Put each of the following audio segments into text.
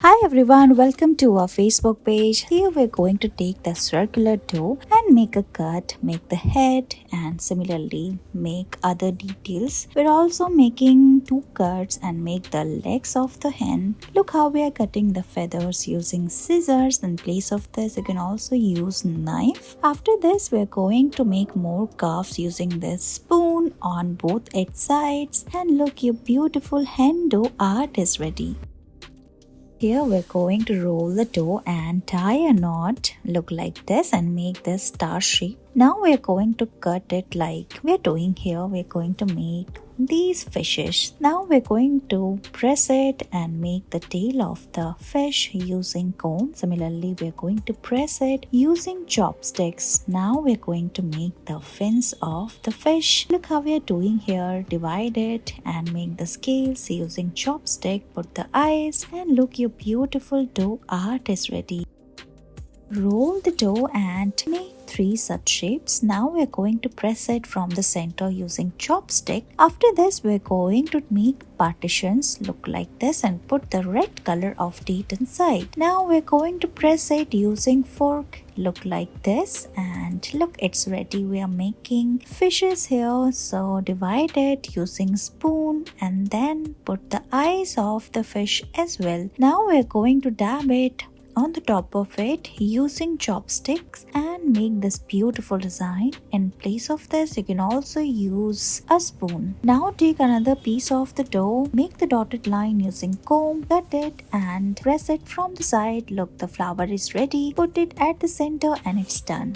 Hi everyone, welcome to our Facebook page. Here we're going to take the circular dough and make a cut, make the head and similarly make other details. We're also making two cuts and make the legs of the hen. Look how we are cutting the feathers using scissors. In place of this, you can also use knife. After this, we're going to make more cuffs using this spoon on both its sides. And look, your beautiful hen dough art is ready. Here we're going to roll the dough and tie a knot, look like this and make this star shape. Now we're going to cut it like we're doing here. We're going to make these fishes. Now we're going to press it and make the tail of the fish using comb. Similarly, we're going to press it using chopsticks. Now we're going to make the fins of the fish. Look how we're doing here. Divide it and make the scales using chopstick. Put the eyes and look, your beautiful dough art is ready. Roll the dough and make three such shapes. Now we're going to press it from the center using chopstick. After this, we're going to make partitions look like this and put the red color of date inside. Now we're going to press it using fork look like this and look, it's ready. We are making fishes here, so divide it using spoon and then put the eyes of the fish as well. Now we're going to dab it on the top of it using chopsticks and make this beautiful design. In place of this, you can also use a spoon. Now take another piece of the dough, make the dotted line using comb, cut it and press it from the side. Look, the flower is ready. Put it at the center and it's done.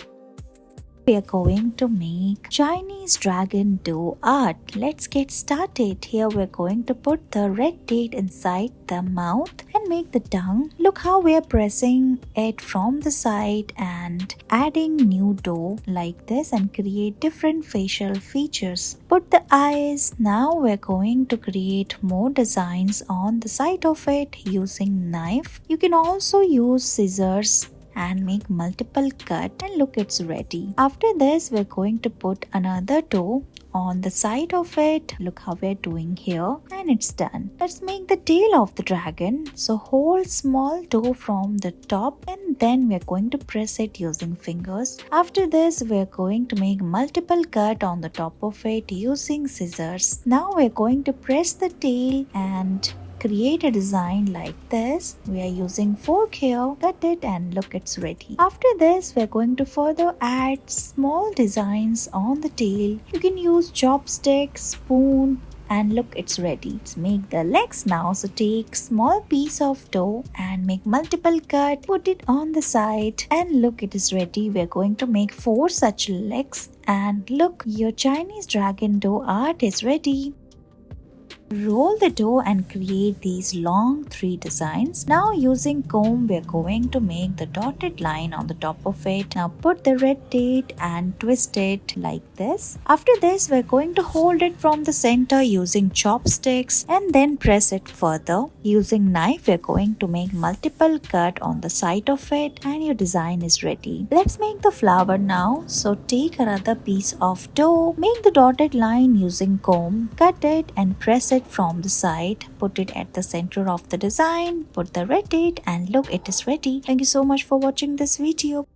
We are going to make Chinese dragon dough art. Let's get started. Here we're going to put the red date inside the mouth and make the tongue. Look how we are pressing it from the side and adding new dough like this and create different facial features. Put the eyes. Now we're going to create more designs on the side of it using knife. You can also use scissors and make multiple cut and look, it's ready. After this, we're going to put another dough on the side of it. Look how we're doing here and it's done. Let's make the tail of the dragon. So hold small dough from the top and then we're going to press it using fingers. After this, we're going to make multiple cut on the top of it using scissors. Now we're going to press the tail and create a design like this. We are using fork here, cut it and look, it's ready. After this, we're going to further add small designs on the tail. You can use chopstick, spoon and look, it's ready. Let's make the legs now. So take small piece of dough and make multiple cut, put it on the side and look, it is ready. We're going to make 4 such legs and look, your Chinese dragon dough art is ready. Roll the dough and create these long 3 designs. Now using comb, we're going to make the dotted line on the top of it. Now put the red date and twist it like this. After this, we're going to hold it from the center using chopsticks and then press it further. Using knife, we're going to make multiple cut on the side of it and your design is ready. Let's make the flower now. So take another piece of dough, make the dotted line using comb, cut it and press it from the side, put it at the center of the design, put the red date and look, it is ready. Thank you so much for watching this video.